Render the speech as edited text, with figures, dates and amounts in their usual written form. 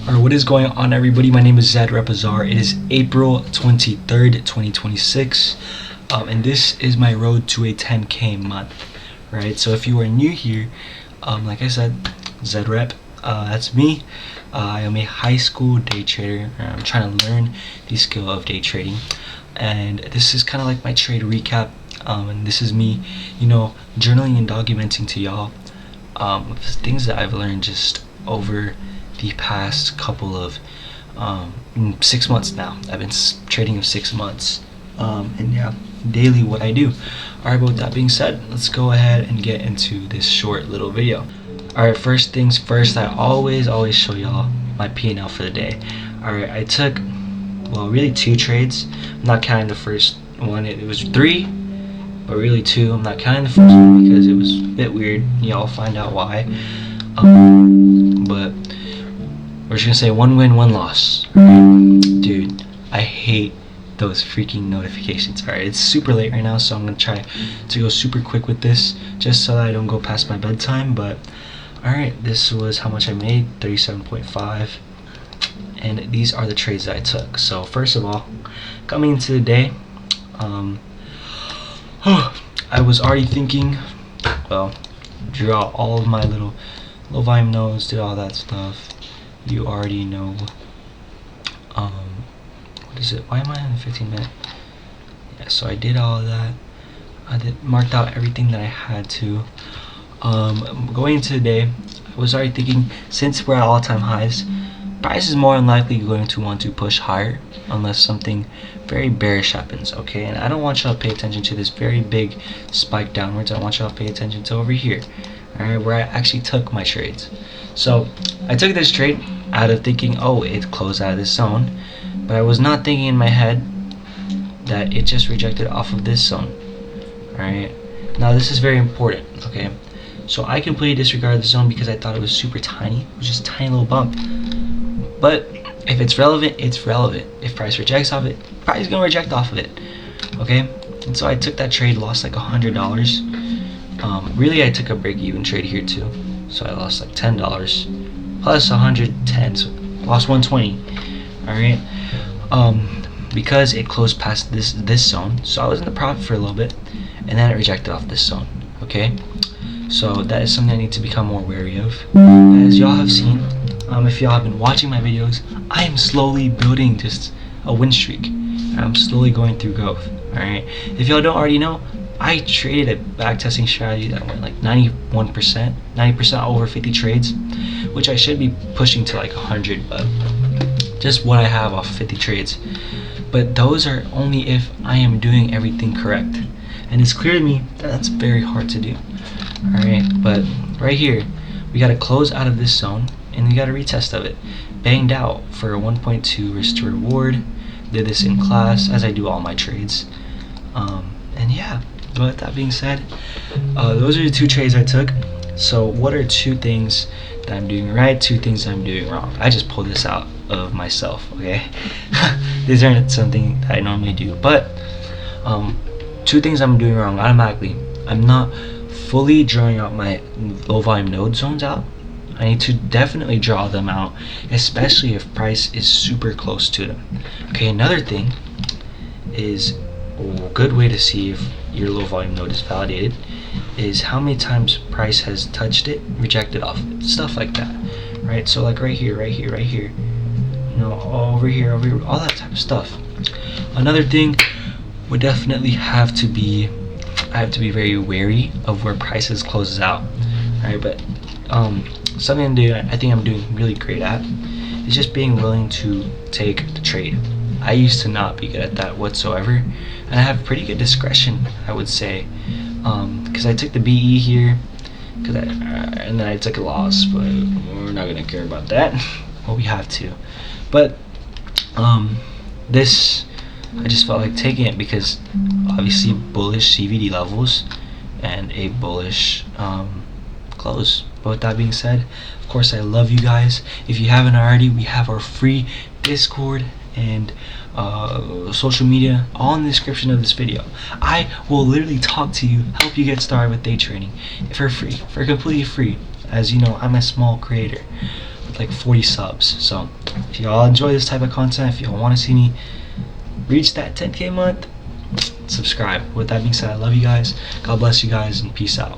Alright, what is going on, everybody? My name is Zed Repazar. It is April 23rd, 2026, and this is my road to a 10K month. Right, so if you are new here, like I said, Zed Rep, that's me. I am a high school day trader. I'm trying to learn the skill of day trading, and this is kind of like my trade recap. And this is me, journaling and documenting to y'all things that I've learned just over the past couple of 6 months now. I've been trading for 6 months, and yeah, daily what I do. Alright, but with that being said, let's go ahead and get into this short little video. Alright, first things first, I always show y'all my P&L for the day. Alright, I took, well, really 2 trades. I'm not counting the first one. It was 3, but really 2. I'm not counting the first one because it was a bit weird. Y'all find out why. But we're just gonna say 1 win, 1 loss. Dude, I hate those freaking notifications. Alright, it's super late right now, so I'm gonna try to go super quick with this just so that I don't go past my bedtime. But alright, this was how much I made, 37.5, and these are the trades that I took. So first of all, coming into the day, I was already thinking, well, drew out all of my little low volume nodes, did all that stuff. You already know. What is it? Why am I in the 15-minute? Yeah, so I did all of that. I marked out everything that I had to. Going into the day, I was already thinking, since we're at all-time highs, price is more than likely going to want to push higher unless something very bearish happens. Okay, and I don't want y'all to pay attention to this very big spike downwards. I want y'all to pay attention to over here. Alright, where I actually took my trades. So I took this trade out of thinking, oh, it closed out of this zone, but I was not thinking in my head that it just rejected off of this zone. Alright, now this is very important. Okay, so I completely disregarded the zone because I thought it was super tiny. It was just a tiny little bump. But if it's relevant, it's relevant. If price rejects off it, price is gonna reject off of it. Okay, and so I took that trade, lost like $100. Really, I took a break-even trade here too, so I lost like $10 plus 110, so lost 120. All right, because it closed past this zone, so I was in the profit for a little bit, and then it rejected off this zone. Okay, so that is something I need to become more wary of. As y'all have seen, if y'all have been watching my videos, I am slowly building just a win streak. I'm slowly going through growth. All right, if y'all don't already know, I traded a backtesting strategy that went like 91%, 90% over 50 trades, which I should be pushing to like 100, but just what I have off 50 trades. But those are only if I am doing everything correct, and it's clear to me that that's very hard to do. All right, but right here, we got to close out of this zone, and we got a retest of it. Banged out for a 1.2 risk to reward. Did this in class, as I do all my trades. And yeah. But with that being said, those are the 2 trades I took. So what are 2 things that I'm doing right, 2 things that I'm doing wrong? I just pulled this out of myself, okay? These aren't something that I normally do, but 2 things I'm doing wrong automatically. I'm not fully drawing out my low volume node zones out. I need to definitely draw them out, especially if price is super close to them. Okay, another thing is a good way to see if your low volume node is validated is how many times price has touched it, rejected off it, stuff like that. Right, so like right here, over here, over here, all that type of stuff. Another thing would definitely have to be, I have to be very wary of where prices closes out. Alright, but something I think I'm doing really great at is just being willing to take the trade. I used to not be good at that whatsoever, and I have pretty good discretion, I would say, because I took the BE here, and then I took a loss, but we're not gonna care about that. Well, we have to, but this, I just felt like taking it because obviously bullish CVD levels and a bullish close. But with that being said, of course, I love you guys. If you haven't already, we have our free Discord and social media all in the description of this video. I will literally talk to you, help you get started with day trading for free, for completely free. As you know, I'm a small creator. like 40 subs. So if y'all enjoy this type of content, if y'all want to see me reach that 10K month, subscribe. With that being said, I love you guys. God bless you guys, and peace out.